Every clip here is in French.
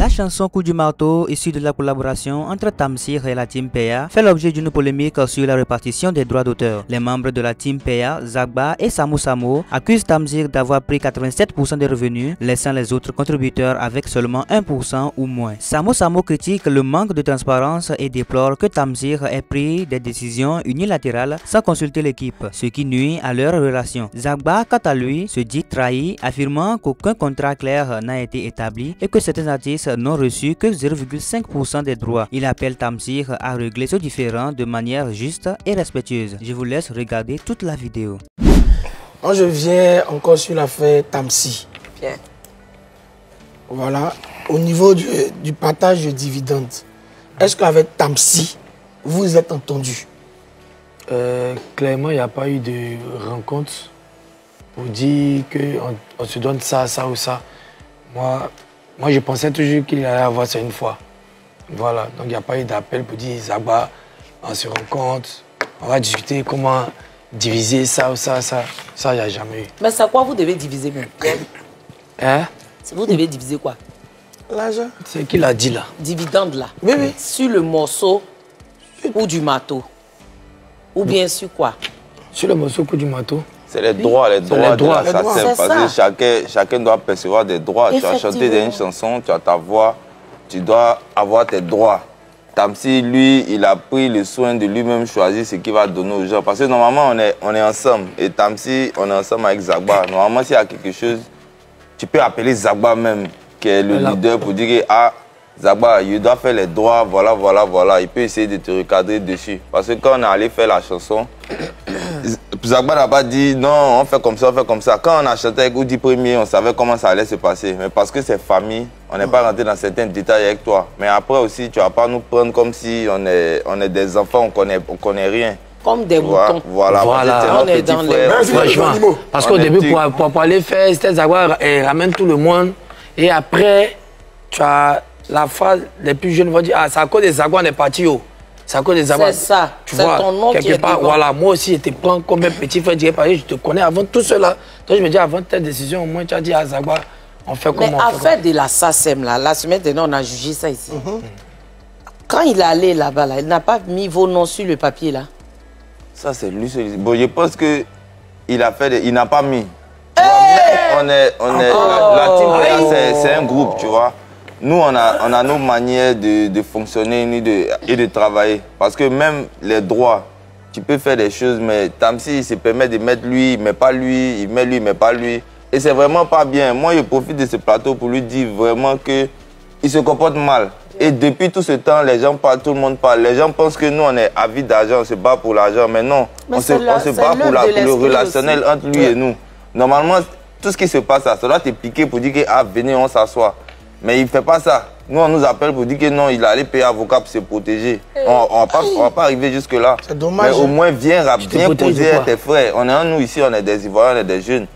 La chanson Coup du marteau, issue de la collaboration entre Tamsir et la Team Peya, fait l'objet d'une polémique sur la répartition des droits d'auteur. Les membres de la Team Peya, Zagba et Samo Samo, accusent Tamsir d'avoir pris 87% des revenus, laissant les autres contributeurs avec seulement 1% ou moins. Samo Samo critique le manque de transparence et déplore que Tamsir ait pris des décisions unilatérales sans consulter l'équipe, ce qui nuit à leur relation. Zagba, quant à lui, se dit trahi, affirmant qu'aucun contrat clair n'a été établi et que certains artistes n'ont reçu que 0,5% des droits. Il appelle Tamsir à régler ce différend de manière juste et respectueuse. Je vous laisse regarder toute la vidéo. Moi, je viens encore sur l'affaire Tamsi. Bien. Voilà. Au niveau du partage de dividendes, est-ce qu'avec Tamsi, vous êtes entendu? Clairement, il n'y a pas eu de rencontre pour dire qu'on se donne ça, ça ou ça. Moi, je pensais toujours qu'il allait avoir ça une fois. Voilà, donc il n'y a pas eu d'appel pour dire Zagba, on se rencontre, on va discuter comment diviser ça ou ça, ça. Ça, il n'y a jamais eu. Mais c'est quoi vous devez diviser même? Hein? Vous devez diviser quoi? L'argent. C'est qui l'a dit là? Dividende là. Oui, oui. Sur le morceau ou du marteau? Ou bien sur quoi? Sur le morceau coup du marteau. C'est les droits, les droits. de la SACEM, parce que chacun doit percevoir des droits. Tu as chanté une chanson, tu as ta voix, tu dois avoir tes droits. Tamsi, lui, il a pris le soin de lui-même choisir ce qu'il va donner aux gens. Parce que normalement, on est ensemble. Et Tamsi, on est ensemble avec Zagba. Normalement, s'il y a quelque chose, tu peux appeler Zagba même, qui est le leader, pour dire que ah, Zagba, il doit faire les droits, voilà. Il peut essayer de te recadrer dessus. Parce que quand on est allé faire la chanson, Zagba n'a pas dit non, on fait comme ça. Quand on a chanté avec Oudi Premier, on savait comment ça allait se passer. Mais parce que c'est famille, on n'est pas rentré dans certains détails avec toi. Mais après aussi, tu ne vas pas nous prendre comme si on est des enfants, on connaît rien. Comme des moutons. Voilà. On est dans les... Franchement, parce qu'au début, pour aller faire, c'était Zagba ramène tout le monde. Et après, tu as la phrase, les plus jeunes vont dire, ah, c'est à cause des Zagba, on est parti haut. C'est à cause des Zagba. C'est ça. Tu vois, ton nom quelque part, voilà, moi aussi, je te prends comme un petit frère, je te connais avant tout cela. Donc je me dis, avant telle décision, au moins, tu as dit à Zagba, on fait comment? Mais affaire de la SACEM, là, la semaine dernière, on a jugé ça ici. Quand il est allé là-bas, là, il n'a pas mis vos noms sur le papier, là. Ça, c'est lui. Bon, je pense qu'il a fait, il n'a pas mis. La team, c'est un groupe, tu vois. Nous, on a nos manières de fonctionner et de travailler. Parce que même les droits, tu peux faire des choses, mais Tamsi, il se permet de mettre lui, mais pas lui, il met lui, mais pas lui. Et c'est vraiment pas bien. Moi, je profite de ce plateau pour lui dire vraiment qu'il se comporte mal. Et depuis tout ce temps, les gens parlent, tout le monde parle. Les gens pensent que nous, on est avides d'argent, on se bat pour l'argent. Mais non, on se bat pour le relationnel entre lui et nous. Normalement, tout ce qui se passe, ça doit te piquer pour dire que ah, venez, on s'assoit. Mais il ne fait pas ça. Nous, on nous appelle pour dire que non, il allait payer avocat pour se protéger. On ne va pas arriver jusque-là. C'est dommage. Mais au moins, viens poser tes frères. On est en nous ici, on est des Ivoiriens, on est des jeunes.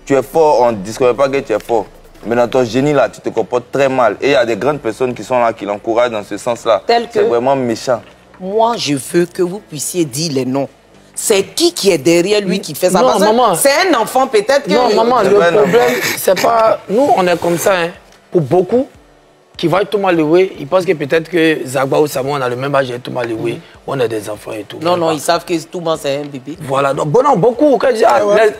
Tu es fort, on ne discute pas que tu es fort. Mais dans ton génie, là, tu te comportes très mal. Et il y a des grandes personnes qui sont là, qui l'encouragent dans ce sens-là. C'est vraiment méchant. Moi, je veux que vous puissiez dire les noms. C'est qui est derrière lui qui fait ça? Non, maman. C'est un enfant, peut-être que... Non, maman, le problème, c'est pas... Nous, on est comme ça, hein. Pour beaucoup qui voient Thomas Lewe, ils pensent que peut-être que Zagba ou Samo, on a le même âge que Thomas Lewe, on a des enfants et tout. Non, ils savent que Thomas, c'est un bébé. Voilà, donc bon, non, beaucoup, quand je dis,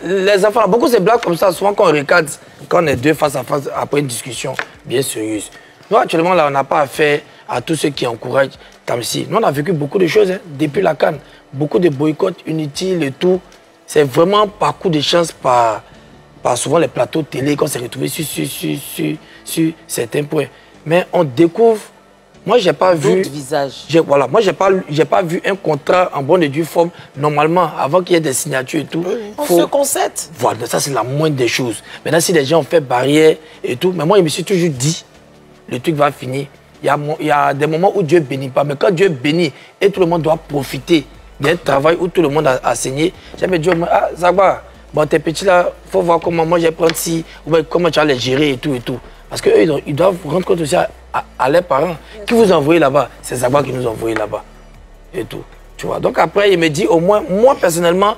les enfants, beaucoup se blaguent comme ça, souvent quand on regarde, quand on est deux face à face après une discussion bien sérieuse. Nous, actuellement, là, on n'a pas affaire à tous ceux qui encouragent Tamsi. Nous, on a vécu beaucoup de choses, hein, depuis la CAN. Beaucoup de boycotts inutiles et tout. C'est vraiment par coup de chance, par souvent les plateaux télé qu'on s'est retrouvés sur certains points. Mais on découvre, moi j'ai pas vu... visages. Voilà, moi j'ai pas vu un contrat en bonne et due forme, normalement, avant qu'il y ait des signatures et tout. On se concède. Voilà, ça c'est la moindre des choses. Maintenant, si les gens ont fait barrière et tout, mais moi je me suis toujours dit, le truc va finir. Il y a des moments où Dieu bénit pas, mais quand Dieu bénit et tout le monde doit profiter d'un travail où tout le monde a saigné, j'aime dire, ah Zagba, bon, tes petits là, il faut voir comment moi j'ai prendre si, ou comment tu vas les gérer et tout et tout. Parce qu'eux, ils doivent rendre compte aussi à leurs parents. Qui vous envoyez là-bas? C'est Zagba qui nous a envoyés là-bas. Et tout. Tu vois. Donc après, il me dit, au moins, moi personnellement,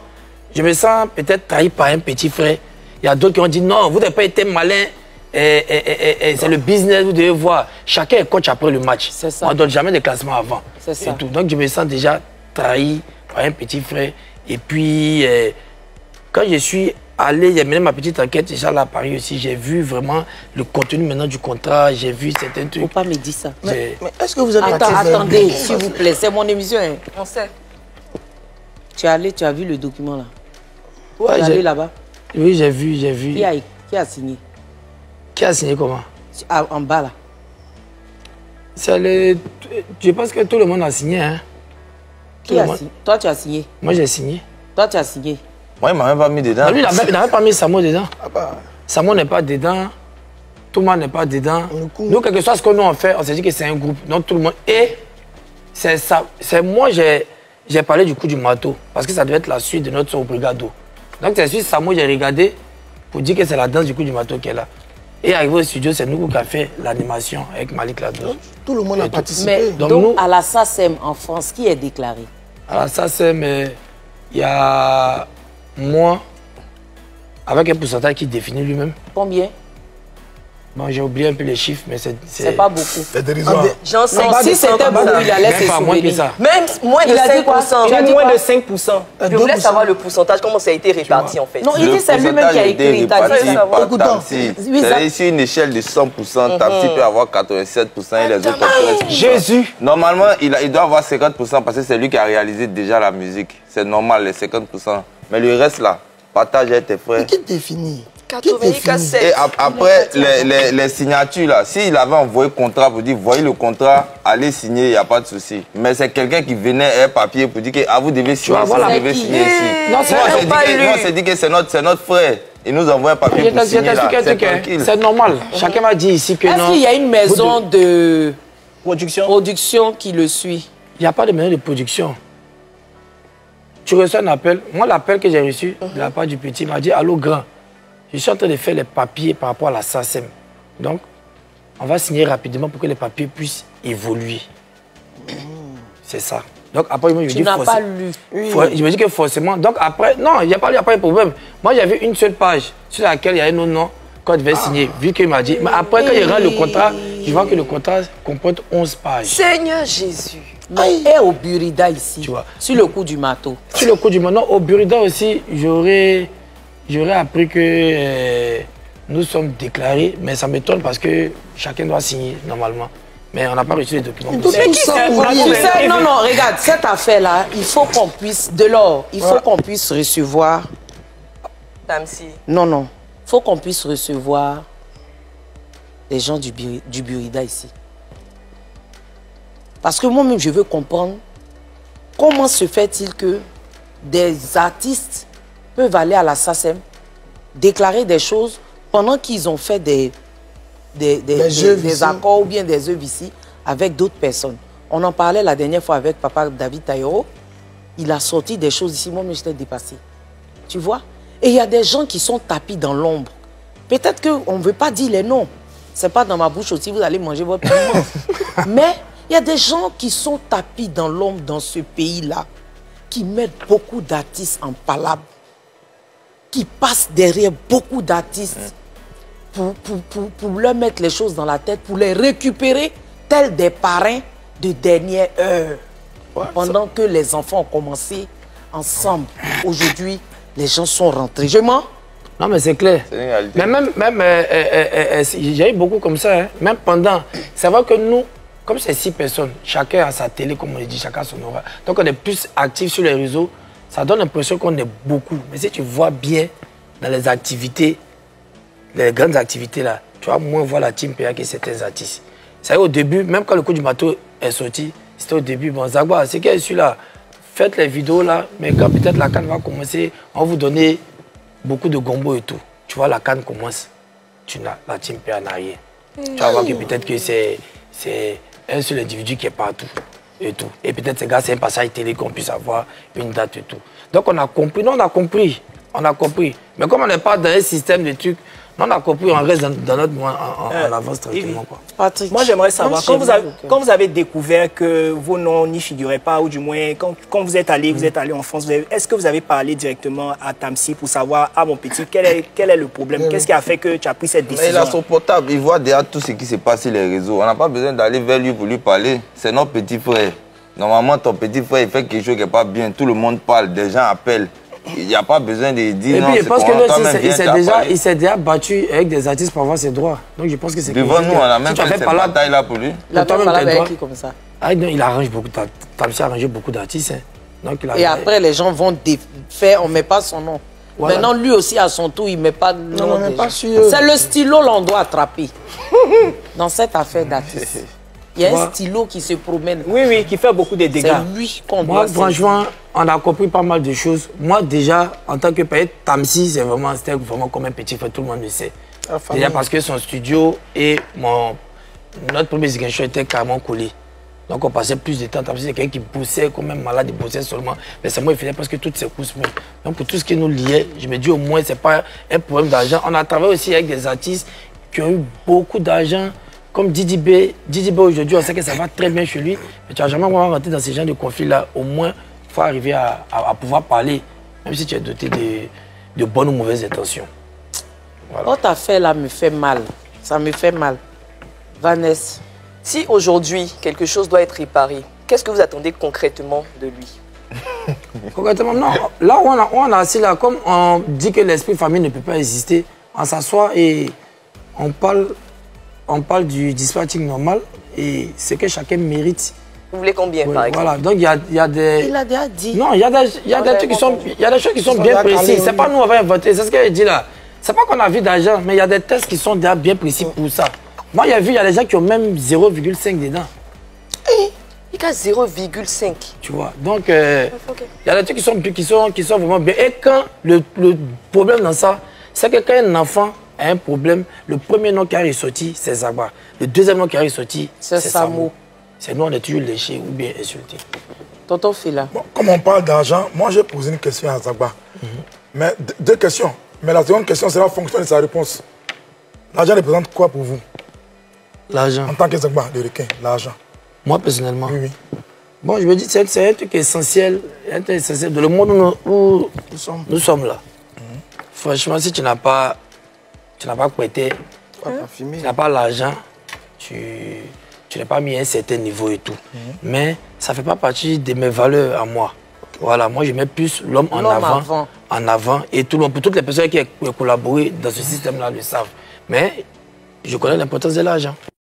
je me sens peut-être trahi par un petit frère. Il y a d'autres qui ont dit, non, vous n'avez pas été malin c'est le business, vous devez voir. Chacun est coach après le match. C'est ça. On ne donne jamais de classement avant. C'est ça. Et tout. Donc je me sens déjà trahi par un petit frère. Et puis, quand je suis allé, j'ai mené ma petite enquête déjà là à Paris aussi, j'ai vu vraiment le contenu maintenant du contrat, j'ai vu certains trucs. Faut pas me dire ça. Mais est-ce que vous êtes Attendez, s'il vous plaît, c'est mon émission. Hein. On sait. Tu es allé, tu as vu le document là. Ouais, tu es allé là-bas. Oui, j'ai vu, j'ai vu. Qui a signé? Qui a signé comment? En bas là. Je pense que tout le monde a signé. Hein. Qui a signé? Toi, tu as signé. Moi, j'ai signé. Toi, tu as signé. Moi, il m'a même pas mis dedans. Lui, il n'a même pas mis Samo dedans. Samo n'est pas dedans. Thomas n'est pas dedans. Nous, quel que soit ce que nous on fait, on s'est dit que c'est un groupe. Donc, tout le monde. Et c'est ça. Moi, j'ai parlé du coup du marteau. Parce que ça devait être la suite de notre brigado. Donc, c'est suite Samo, j'ai regardé pour dire que c'est la danse du coup du marteau qui est là. Et arrivé au studio, c'est nous qui avons fait l'animation avec Malik Ladouche. Tout le monde a participé. Mais donc nous, à la SACEM en France, qui est déclaré? À la SACEM, il y a moi, avec un pourcentage qui définit lui-même. Combien? Bon, j'ai oublié un peu les chiffres, mais c'est pas beaucoup. C'est dérisoire. J'en sais pas. Si c'était beaucoup, il allait se souvenir. Même moins de 5%. Il a dit moins quoi? de 5%. Je voulais savoir le pourcentage, comment ça a été réparti en fait. Non, il dit c'est lui-même qui a écrit. Il a dit ça. Beaucoup de temps. Sur une échelle de 100%, Tamsi peut avoir 87% et les autres 13%. Jésus! Normalement, il doit avoir 50% parce que c'est lui qui a réalisé déjà la musique. C'est normal, les 50%. Mais le reste là, partage avec tes frères. Mais qui définit? 87. Et après, les signatures, là, s'il avait envoyé contrat pour dire, voyez le contrat, allez signer, il n'y a pas de souci. Mais c'est quelqu'un qui venait un papier pour dire que vous devez signer, vous devez signer ici. Non, on s'est dit que c'est notre frère. Il nous envoie un papier pour signer là. C'est normal. Chacun m'a dit ici que non. Est-ce qu'il y a une maison de production qui le suit? Il n'y a pas de maison de production. Tu reçois un appel. Moi, l'appel que j'ai reçu de la part du petit m'a dit, allô grand. Je suis en train de faire les papiers par rapport à la SACEM. Donc, on va signer rapidement pour que les papiers puissent évoluer. C'est ça. Donc, après, je me dis... Tu n'as pas lu. Je me dis que forcément... Donc, après... Non, il n'y a pas de problème. Moi, j'avais une seule page sur laquelle il y avait nos noms qu'on devait signer, vu qu'il m'a dit... Mais après, quand il rend le contrat, je vois que le contrat comporte 11 pages. Seigneur Jésus. Mais et au Burida ici, tu vois, sur le coup du marteau. Sur le coup du marteau, au Burida aussi, j'aurais appris que nous sommes déclarés, mais ça m'étonne parce que chacun doit signer normalement. Mais on n'a pas reçu les documents. Non, regarde, cette affaire-là, il faut qu'on puisse, il faut qu'on puisse recevoir... Tamsi. Non, il faut qu'on puisse recevoir les gens du Burida ici. Parce que moi-même, je veux comprendre comment se fait-il que des artistes peuvent aller à la SACEM, déclarer des choses pendant qu'ils ont fait des accords ou bien des œuvres ici avec d'autres personnes. On en parlait la dernière fois avec papa David Taïro. Il a sorti des choses ici, moi, mais j'étais dépassée. Tu vois? Et il y a des gens qui sont tapis dans l'ombre. Peut-être qu'on ne veut pas dire les noms. Ce n'est pas dans ma bouche aussi, vous allez manger votre piment. Mais il y a des gens qui sont tapis dans l'ombre dans ce pays-là, qui mettent beaucoup d'artistes en palabre, qui passent derrière beaucoup d'artistes pour leur mettre les choses dans la tête, pour les récupérer tels des parrains de dernière heure. Pendant que les enfants ont commencé ensemble. Aujourd'hui, les gens sont rentrés. Je mens? Non, mais c'est clair. Mais même j'ai eu beaucoup comme ça. Hein. Même pendant. C'est vrai que nous, comme c'est 6 personnes, chacun a sa télé, comme on le dit, chacun a son horaire. Donc on est plus actifs sur les réseaux. Ça donne l'impression qu'on est beaucoup. Mais si tu vois bien dans les activités, les grandes activités là, tu vas moins voir la team PA que certains artistes. C'est au début, même quand le coup du marteau est sorti, c'était au début. Bon, Zagba, c'est qu'il suis là. Faites les vidéos là, mais quand peut-être la canne va commencer, on va vous donner beaucoup de gombo et tout. Tu vois, la canne commence, la team PA n'a rien. Tu vas voir que peut-être que c'est un seul individu qui est partout. Et tout. Et peut-être ces gars, c'est un passage télé qu'on puisse avoir une date et tout. Donc on a compris. Non, on a compris. On a compris. Mais comme on n'est pas dans un système de trucs, On a compris, on reste dans notre mois en avance tranquillement. Quoi. Patrick, moi j'aimerais savoir, quand vous avez découvert que vos noms n'y figuraient pas, ou du moins quand vous êtes allé en France, est-ce que vous avez parlé directement à Tamsir pour savoir, ah mon petit, quel est le problème? Qu'est-ce qui a fait que tu as pris cette décision? Mais il a son portable, il voit déjà tout ce qui se passe sur les réseaux. On n'a pas besoin d'aller vers lui pour lui parler. C'est notre petit frère. Normalement, ton petit frère, il fait quelque chose qui n'est pas bien. Tout le monde parle, des gens appellent. Il n'y a pas besoin de dire non. Et puis, je pense que il s'est déjà battu avec des artistes pour avoir ses droits. Donc, je pense que c'est... Devant nous, on a même fait cette bataille-là pour lui. Il a parlé avec qui comme ça? Ah non, il arrange beaucoup. Tamsir a arrangé beaucoup d'artistes. Donc, et après, les gens vont faire, on ne met pas son nom. Voilà. Maintenant, lui aussi, à son tour, il ne met pas de nom. Non, on n'est pas sûr. C'est le stylo l'on doit attraper. Dans cette affaire d'artiste. Il y a un stylo qui se promène. Oui, qui fait beaucoup de dégâts. C'est lui qu'on doit... Moi, franchement, on a compris pas mal de choses. Moi, déjà, en tant que père, Tamsir, c'était vraiment comme un petit frère, tout le monde le sait. Déjà parce que son studio et notre premier signature était carrément collé. Donc, on passait plus de temps. Tamsir, c'est quelqu'un qui poussait comme un malade, il poussait seulement. Mais c'est moi, il faisait presque toutes ses courses. Donc, pour tout ce qui nous liait, je me dis au moins, ce n'est pas un problème d'argent. On a travaillé aussi avec des artistes qui ont eu beaucoup d'argent. Comme Didi B aujourd'hui, on sait que ça va très bien chez lui, mais tu n'as jamais vraiment rentré dans ces genres de conflits-là. Au moins, il faut arriver à pouvoir parler, même si tu es doté de bonnes ou mauvaises intentions. Voilà. Votre affaire-là me fait mal. Ça me fait mal. Vanessa. Si aujourd'hui, quelque chose doit être réparé, qu'est-ce que vous attendez concrètement de lui? Concrètement, non. Là où on a assis là, comme on dit que l'esprit famille ne peut pas exister, on s'assoit et on parle du dispatching normal et ce que chacun mérite. Vous voulez combien, par exemple? Voilà, donc il y a des... Il a déjà dit. Non, il y a des trucs qui sont... Il y a des choses qui sont bien précises. C'est pas nous, on va inventer. C'est ce qu'elle dit là. C'est pas qu'on a vu d'argent, mais il y a des tests qui sont déjà bien précis pour ça. Moi, il y a des gens qui ont même 0,5 dedans. Il y a 0,5. Tu vois, donc il y a des trucs qui sont vraiment bien. Et quand le problème dans ça, c'est que quand un enfant a un problème, le premier nom qui est ressorti, c'est Zagba. Le deuxième nom qui est ressorti, c'est Samo. C'est nous, on est toujours léchés ou bien insultés. Tonton Fila. Bon, comme on parle d'argent, moi j'ai posé une question à Zagba. Mais deux questions. Mais la seconde question sera en fonction de sa réponse. L'argent représente quoi pour vous? L'argent. En tant que Zagba, le requin, l'argent. Moi personnellement. Oui. Bon, je me dis que c'est un truc essentiel, dans le monde où nous sommes là. Franchement, si tu n'as pas prêté, tu n'as pas l'argent, tu n'es pas mis à un certain niveau et tout. Mais ça ne fait pas partie de mes valeurs à moi. Voilà, moi je mets plus l'homme en avant et tout le monde. Pour toutes les personnes qui ont collaboré dans ce système-là le savent. Mais je connais l'importance de l'argent.